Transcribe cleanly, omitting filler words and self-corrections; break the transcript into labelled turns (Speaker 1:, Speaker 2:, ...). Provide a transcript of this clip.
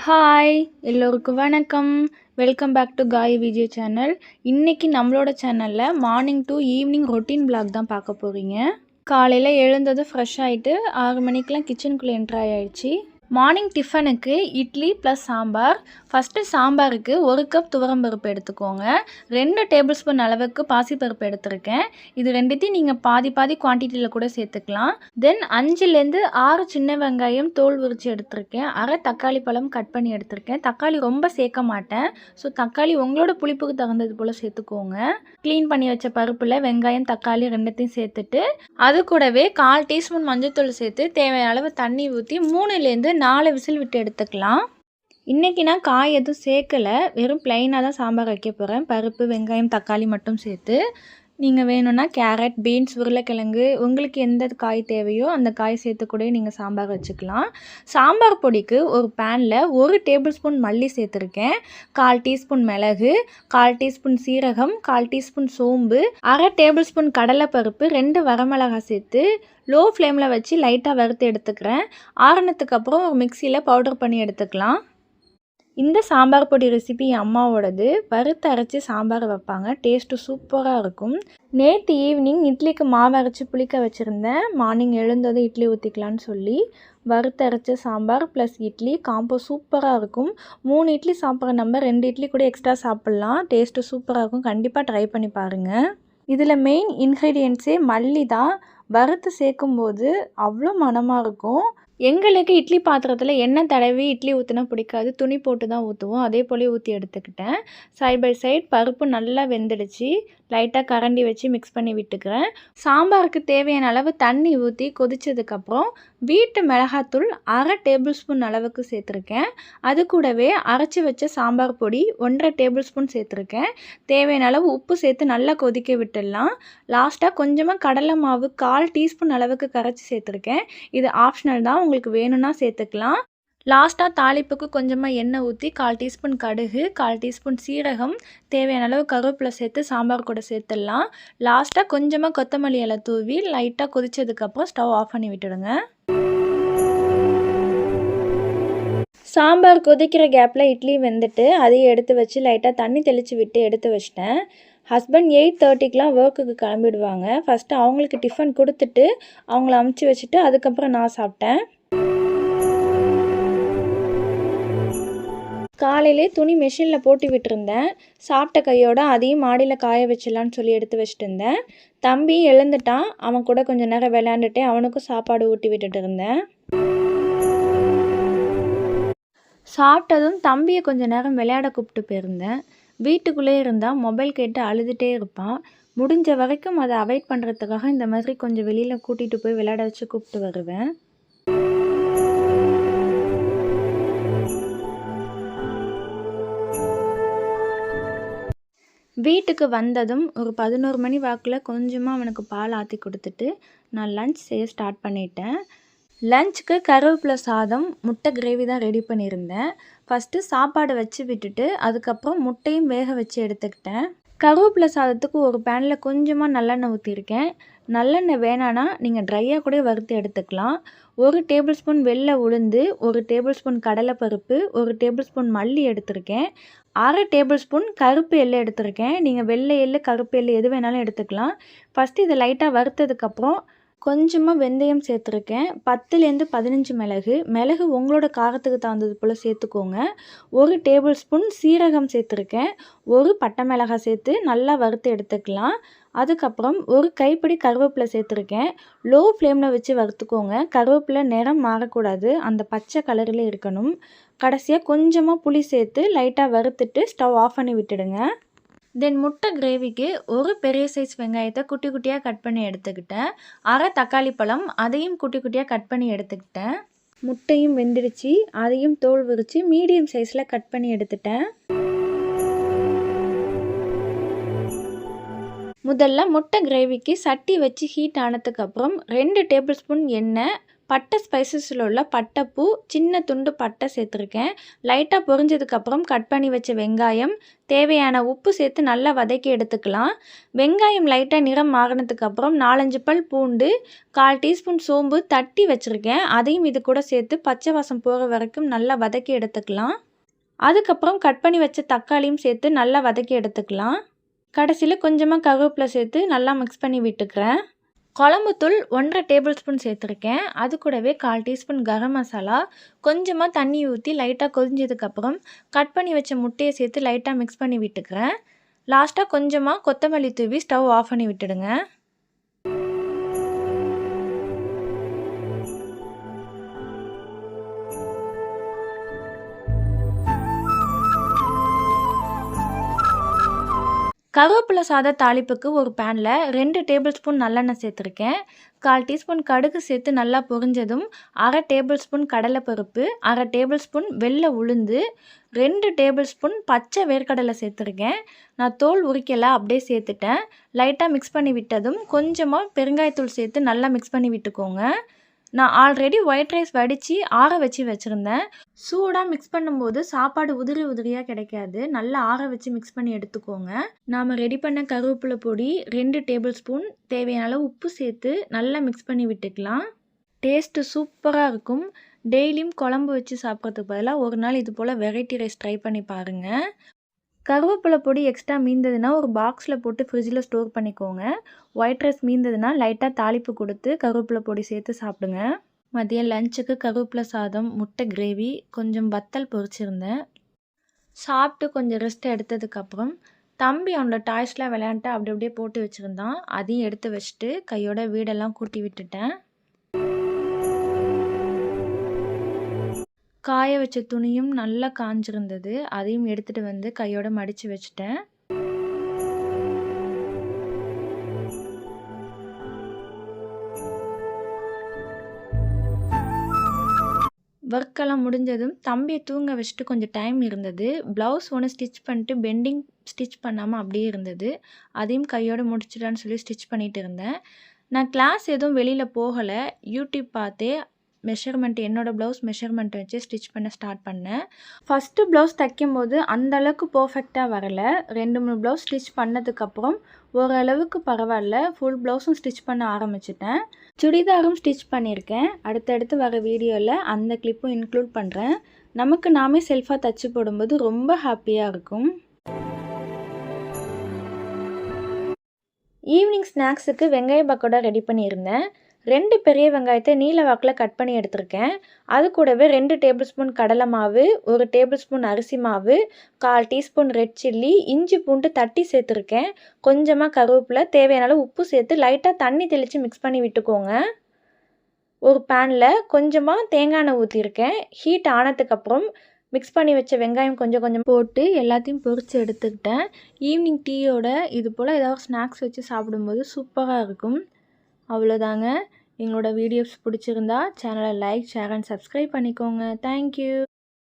Speaker 1: Hi எல்லோருக்கும் வணக்கம். Welcome back to காய் விஜய் சேனல். இன்றைக்கி நம்மளோட சேனலில் morning to evening routine vlog தான் பார்க்க போகிறீங்க. காலையில் எழுந்தது ஃப்ரெஷ் ஆகிட்டு 6 மணிக்கெலாம் கிச்சனுக்குள்ளே என்ட்ரு ஆகிடுச்சு. மார்னிங் டிஃபனுக்கு இட்லி ப்ளஸ் சாம்பார். ஃபஸ்ட்டு சாம்பாருக்கு 1 கப் துவரம்பருப்பு எடுத்துக்கோங்க. 2 டேபிள் ஸ்பூன் அளவுக்கு பாசிப்பருப்பு எடுத்திருக்கேன். இது ரெண்டுத்தையும் நீங்கள் பாதி குவான்டிட்டியில் கூட சேர்த்துக்கலாம். தென் 5லேருந்து 6 சின்ன வெங்காயம் தோல் உரித்து எடுத்திருக்கேன். அரை தக்காளி பழம் கட் பண்ணி எடுத்திருக்கேன். தக்காளி ரொம்ப சேர்க்க மாட்டேன். ஸோ தக்காளி உங்களோட புளிப்புக்கு தகுந்தது போல் சேர்த்துக்கோங்க. க்ளீன் பண்ணி வச்ச பருப்பில் வெங்காயம் தக்காளி ரெண்டுத்தையும் சேர்த்துட்டு அது கூடவே 1/4 டீஸ்பூன் மஞ்சள்தூள் சேர்த்து தேவையான அளவு தண்ணி ஊற்றி 3லேருந்து 4 விசில் விட்டு எடுத்துக்கலாம். இன்றைக்கி நான் காய் எதுவும் சேர்க்கலை, வெறும் ப்ளைனாக தான் சாம்பார் வைக்க போகிறேன். பருப்பு வெங்காயம் தக்காளி மட்டும் சேர்த்து. நீங்கள் வேணும்னா கேரட் பீன்ஸ் உருளைக்கிழங்கு உங்களுக்கு எந்த காய் தேவையோ அந்த காய் சேர்த்து கூட நீங்கள் சாம்பார் வச்சுக்கலாம். சாம்பார் பொடிக்கு ஒரு பேனில் 1 டேபிள் ஸ்பூன் மல்லி சேர்த்துருக்கேன். 1/4 டீஸ்பூன் மிளகு, 1/4 டீஸ்பூன் சீரகம், 1/4 டீஸ்பூன் சோம்பு, அரை டேபிள் ஸ்பூன் கடலைப்பருப்பு, 2 வரமிளகாய் சேர்த்து லோ ஃப்ளேமில் வச்சு லைட்டாக வறுத்து எடுத்துக்கிறேன். ஆறுனதுக்கு அப்புறம் ஒரு மிக்சியில் பவுடர் பண்ணி எடுத்துக்கலாம். இந்த சாம்பார் பொடி ரெசிபி என் அம்மாவோடது. வறுத்து அரைச்சி சாம்பார் வைப்பாங்க, டேஸ்ட்டு சூப்பராக இருக்கும். நேற்று ஈவினிங் இட்லிக்கு மாவு அரைச்சி புளிக்க வச்சுருந்தேன். மார்னிங் எழுந்ததும் இட்லி ஊற்றிக்கலான்னு சொல்லி வறுத்து அரைச்ச சாம்பார் ப்ளஸ் இட்லி காம்போ சூப்பராக இருக்கும். 3 இட்லி சாப்பிட்ற நம்ம 2 இட்லி கூட எக்ஸ்ட்ரா சாப்பிட்லாம். டேஸ்ட்டு சூப்பராக இருக்கும். கண்டிப்பாக ட்ரை பண்ணி பாருங்கள். இதில் மெயின் இன்க்ரீடியன்ட்ஸே மல்லி தான். வறுத்து சேர்க்கும்போது அவ்வளோ மணமாக இருக்கும். எங்களுக்கு இட்லி பாத்திரத்தில் எண்ணெய் தடவி இட்லி ஊற்றினா பிடிக்காது, துணி போட்டு தான் ஊற்றுவோம். அதே போல் ஊற்றி எடுத்துக்கிட்டேன். சைட் பை சைட் பருப்பு நல்லா வெந்துடுச்சு. லைட்டாக கரண்டி வச்சு மிக்ஸ் பண்ணி விட்டுக்கிறேன். சாம்பாருக்கு தேவையான அளவு தண்ணி ஊற்றி கொதித்ததுக்கப்புறம் வீட்டு மிளகாத்தூள் அரை டேபிள் ஸ்பூன் அளவுக்கு சேர்த்துருக்கேன். அது கூடவே அரைச்சி வச்ச சாம்பார் பொடி 1/2 டேபிள் ஸ்பூன் சேர்த்துருக்கேன். தேவையான அளவு உப்பு சேர்த்து நல்லா கொதிக்க விட்டுடலாம். லாஸ்ட்டாக கொஞ்சமாக கடலை மாவு 1/4 டீஸ்பூன் அளவுக்கு கரைச்சி சேர்த்துருக்கேன். இது ஆப்ஷனல் தான், உங்களுக்கு வேணும்னா சேர்த்துக்கலாம். லாஸ்ட்டாக தாளிப்புக்கு கொஞ்சமாக எண்ணெய் ஊற்றி 1/4 டீஸ்பூன் கடுகு, 1/4 டீஸ்பூன் சீரகம், தேவையான அளவு கருவேப்பிலை சேர்த்து சாம்பார் கூட சேர்த்துடலாம். லாஸ்ட்டாக கொஞ்சமாக கொத்தமல்லி இலை தூவி லைட்டாக கொதிச்சதுக்கப்புறம் ஸ்டவ் ஆஃப் பண்ணி விட்டுடுங்க. சாம்பார் கொதிக்கிற கேப்பில் இட்லி வெந்துட்டு அதையும் எடுத்து வச்சு லைட்டாக தண்ணி தெளித்து விட்டு எடுத்து வச்சிட்டேன். ஹஸ்பண்ட் 8:30க்கெலாம் ஒர்க்குக்கு கிளம்பிடுவாங்க. ஃபஸ்ட்டு அவங்களுக்கு டிஃபன் கொடுத்துட்டு அவங்கள அமுச்சு வச்சுட்டு அதுக்கப்புறம் நான் சாப்பிட்டேன். காலையிலே துணி மெஷினில் போட்டு விட்டுருந்தேன். சாப்பிட்ட கையோடு அதையும் மாடியில் காய வச்சிடலான்னு சொல்லி எடுத்து வச்சுட்டு இருந்தேன். தம்பி எழுந்துட்டான். அவன் கூட கொஞ்சம் நேரம் விளையாண்டுட்டு அவனுக்கும் சாப்பாடு ஊட்டி விட்டுட்டு இருந்தேன். சாப்பிட்டதும் தம்பியை கொஞ்சம் நேரம் விளையாட கூப்பிட்டு போயிருந்தேன். வீட்டுக்குள்ளே இருந்தால் மொபைல் கேட்டு அழுதுகிட்டே இருப்பான். முடிஞ்ச வரைக்கும் அதை அவாய்ட் பண்ணுறதுக்காக இந்த மாதிரி கொஞ்சம் வெளியில் கூட்டிகிட்டு போய் விளையாட வச்சு கூப்பிட்டு வருவேன். வீட்டுக்கு வந்ததும் ஒரு 11 மணி வாக்கில் கொஞ்சமாக அவனுக்கு பால் ஆற்றி கொடுத்துட்டு நான் லன்ச் செய்ய ஸ்டார்ட் பண்ணிட்டேன். லஞ்சுக்கு கருவேப்பிலை சாதம் முட்டை கிரேவி தான் ரெடி பண்ணியிருந்தேன். ஃபஸ்ட்டு சாப்பாடு வச்சு விட்டுட்டு அதுக்கப்புறம் முட்டையும் வேக வச்சு எடுத்துக்கிட்டேன். கருவேப்பிலை சாதத்துக்கு ஒரு பேனில் கொஞ்சமாக நல்லெண்ணெய் ஊற்றிருக்கேன். நல்லெண்ணெய் வேணான்னா நீங்கள் ட்ரையாக கூட வறுத்து எடுத்துக்கலாம். 1 டேபிள் ஸ்பூன் வெள்ளை உளுந்து, 1 டேபிள் ஸ்பூன் கடலைப்பருப்பு, 1 டேபிள் ஸ்பூன் மல்லி எடுத்திருக்கேன். அரை டேபிள் ஸ்பூன் கருப்பு எள்ளு எடுத்திருக்கேன். நீங்கள் வெள்ளை எள்ளு கருப்பு எள்ளு எது வேணாலும் எடுத்துக்கலாம். ஃபஸ்ட்டு இதை லைட்டாக வறுத்ததுக்கப்புறம் கொஞ்சமாக வெந்தயம் சேர்த்துருக்கேன். 10லேருந்து 15 மிளகு உங்களோட காரத்துக்கு தகுந்தது போல் சேர்த்துக்கோங்க. 1 டேபிள் ஸ்பூன் சீரகம் சேர்த்துருக்கேன். 1 பட்டை மிளகாய் சேர்த்து நல்லா வறுத்து எடுத்துக்கலாம். அதுக்கப்புறம் 1 கைப்பிடி கருவேப்பிலை சேர்த்துருக்கேன். லோ ஃப்ளேமில் வச்சு வறுத்துக்கோங்க. கருவேப்பிலை நிறம் மாறக்கூடாது, அந்த பச்சை கலரில் இருக்கணும். கடைசியாக கொஞ்சமாக புளி சேர்த்து லைட்டாக வறுத்துட்டு ஸ்டவ் ஆஃப் பண்ணி விட்டுடுங்க. தென் முட்டை கிரேவிக்கு 1 பெரிய சைஸ் வெங்காயத்தை குட்டி குட்டியாக கட் பண்ணி எடுத்துக்கிட்டேன். அரை தக்காளி பழம் அதையும் குட்டி குட்டியாக கட் பண்ணி எடுத்துக்கிட்டேன். முட்டையும் வெந்துடுச்சு, அதையும் தோல் உரித்து மீடியம் சைஸில் கட் பண்ணி எடுத்துட்டேன். முதல்ல முட்டை கிரேவிக்கு சட்டி வச்சு ஹீட் ஆனதுக்கப்புறம் 2 டேபிள் ஸ்பூன் எண்ணெய் பட்டை ஸ்பைசஸில் உள்ள பட்டைப்பூ, சின்ன துண்டு பட்டை சேர்த்துருக்கேன். லைட்டாக பொரிஞ்சதுக்கப்புறம் கட் பண்ணி வச்ச வெங்காயம், தேவையான உப்பு சேர்த்து நல்லா வதக்கி எடுத்துக்கலாம். வெங்காயம் லைட்டாக நிறம் மாறினதுக்கப்புறம் 4-5 பல் பூண்டு, 1/4 டீஸ்பூன் சோம்பு தட்டி வச்சுருக்கேன். அதையும் இது கூட சேர்த்து பச்சை வாசம் போகிற வரைக்கும் நல்லா வதக்கி எடுத்துக்கலாம். அதுக்கப்புறம் கட் பண்ணி வச்ச தக்காளியும் சேர்த்து நல்லா வதக்கி எடுத்துக்கலாம். கடைசியில் கொஞ்சமாக கருவேப்பிலை சேர்த்து நல்லா மிக்ஸ் பண்ணி விட்டுக்கிறேன். குழம்புத்தூள் 1/2 டேபிள் ஸ்பூன் சேர்த்துருக்கேன். அது கூடவே 1/4 டீஸ்பூன் கரம் மசாலா, கொஞ்சமாக தண்ணி ஊற்றி லைட்டாக கொதிஞ்சதுக்கப்புறம் கட் பண்ணி வச்ச முட்டையை சேர்த்து லைட்டாக மிக்ஸ் பண்ணி விட்டுக்கிறேன். லாஸ்ட்டாக கொஞ்சமாக கொத்தமல்லி தூவி ஸ்டவ் ஆஃப் பண்ணி விட்டுடுங்க. கருவேப்பிலை சாத தாளிப்புக்கு ஒரு பேனில் 2 டேபிள் ஸ்பூன் நல்லெண்ணெய் சேர்த்துருக்கேன். 1/4 டீஸ்பூன் கடுகு சேர்த்து நல்லா பொரிஞ்சதும் 1/2 டேபிள் ஸ்பூன் கடலைப்பருப்பு, 1/2 டேபிள் ஸ்பூன் வெள்ளை உளுந்து, 2 டேபிள் ஸ்பூன் பச்சை வேர்க்கடலை சேர்த்துருக்கேன். நான் தோல் உரிக்கலை, அப்படியே சேர்த்துட்டேன். லைட்டாக மிக்ஸ் பண்ணி விட்டதும் கொஞ்சமாக பெருங்காயத்தூள் சேர்த்து நல்லா மிக்ஸ் பண்ணி விட்டுக்கோங்க. நான் ஆல்ரெடி ஒயிட் ரைஸ் வடித்து ஆற வச்சு வச்சுருந்தேன். சூடாக மிக்ஸ் பண்ணும்போது சாப்பாடு உதிரி உதிரியாக கிடைக்காது. நல்லா ஆற வச்சு மிக்ஸ் பண்ணி எடுத்துக்கோங்க. நாம் ரெடி பண்ண கருவேப்பிலை பொடி 2 டேபிள் ஸ்பூன், தேவையான அளவு உப்பு சேர்த்து நல்லா மிக்ஸ் பண்ணி விட்டுக்கலாம். டேஸ்ட்டு சூப்பராக இருக்கும். டெய்லியும் குழம்பு வச்சு சாப்பிட்றதுக்கு பதிலாக ஒரு நாள் இது போல் வெரைட்டி ரைஸ் ட்ரை பண்ணி பாருங்கள். கருவேப்பிலை பொடி எக்ஸ்ட்ரா மீந்ததுன்னா ஒரு பாக்ஸில் போட்டு ஃப்ரிட்ஜில் ஸ்டோர் பண்ணிக்கோங்க. ஒயிட் ரைஸ் மீந்ததுன்னா லைட்டாக தாளிப்பு கொடுத்து கருவேப்பிலை பொடி சேர்த்து சாப்பிடுங்க. மதியம் லஞ்சுக்கு கருவேப்பிலை சாதம், முட்டை கிரேவி, கொஞ்சம் வத்தல் பொரிச்சிருந்தேன். சாப்பிட்டு கொஞ்சம் ரெஸ்ட் எடுத்ததுக்கப்புறம் தம்பி அவனோட டாய்ஸ்லாம் விளையாண்டுட்டு அப்படி அப்படியே போட்டு வச்சுருந்தான். அதையும் எடுத்து வச்சுட்டு கையோட வீடெல்லாம் கூட்டி விட்டுட்டேன். காய வச்ச துணியும் நல்லா காஞ்சிருந்தது. அதையும் எடுத்துகிட்டு வந்து கையோட மடித்து வச்சுட்டேன். ஒர்க்கெல்லாம் முடிஞ்சதும் தம்பியை தூங்க வச்சுட்டு கொஞ்சம் டைம் இருந்தது. ப்ளவுஸ் ஒன்று ஸ்டிச் பண்ணிட்டு பெண்டிங் ஸ்டிச் பண்ணாமல் அப்படியே இருந்தது. அதையும் கையோடு முடிச்சிடான்னு சொல்லி ஸ்டிச் பண்ணிகிட்டு இருந்தேன். நான் கிளாஸ் எதுவும் வெளியில் போகலை. யூடியூப் பார்த்தே மெஷர்மெண்ட், என்னோடய ப்ளவுஸ் மெஷர்மெண்ட் வச்சு ஸ்டிச் பண்ண ஸ்டார்ட் பண்ணேன். ஃபஸ்ட்டு ப்ளவுஸ் தைக்கும்போது அந்தளவுக்கு பர்ஃபெக்டாக வரலை. 2-3 ப்ளவுஸ் ஸ்டிச் பண்ணதுக்கப்புறம் ஓரளவுக்கு பரவாயில்ல. ஃபுல் ப்ளவுஸும் ஸ்டிச் பண்ண ஆரம்பிச்சிட்டேன். சுடிதாரும் ஸ்டிச் பண்ணியிருக்கேன். அடுத்தடுத்து வர வீடியோவில் அந்த கிளிப்பும் இன்க்ளூட் பண்ணுறேன். நமக்கு நாமே செல்ஃபாக தைச்சி போடும்போது ரொம்ப ஹாப்பியாக இருக்கும். ஈவினிங் ஸ்நாக்ஸுக்கு வெங்காய பக்கோடா ரெடி பண்ணியிருந்தேன். 2 பெரிய வெங்காயத்தை நீல வாக்கில் கட் பண்ணி எடுத்திருக்கேன். அது கூடவே 2 டேபிள் ஸ்பூன் கடலை மாவு, 1 டேபிள் ஸ்பூன் அரிசி மாவு, 1/4 டீஸ்பூன் ரெட் சில்லி, இஞ்சி பூண்டு தட்டி சேர்த்துருக்கேன். கொஞ்சமாக கருவேப்பிலை, தேவையான அளவு உப்பு சேர்த்து லைட்டாக தண்ணி தெளித்து மிக்ஸ் பண்ணி விட்டுக்கோங்க. ஒரு பேனில் கொஞ்சமாக தேங்காய் எண்ணெய் ஊற்றிருக்கேன். ஹீட் ஆனதுக்கப்புறம் மிக்ஸ் பண்ணி வச்ச வெங்காயம் கொஞ்சம் கொஞ்சம் போட்டு எல்லாத்தையும் பொரித்து எடுத்துக்கிட்டேன். ஈவினிங் டீயோட இது போல் ஏதாவது ஸ்நாக்ஸ் வச்சு சாப்பிடும்போது சூப்பராக இருக்கும். அவ்வளோதாங்க. எங்களோட வீடியோஸ் பிடிச்சிருந்தா சேனலை லைக், ஷேர் அண்ட் சப்ஸ்கிரைப் பண்ணிக்கோங்க. தேங்க்யூ.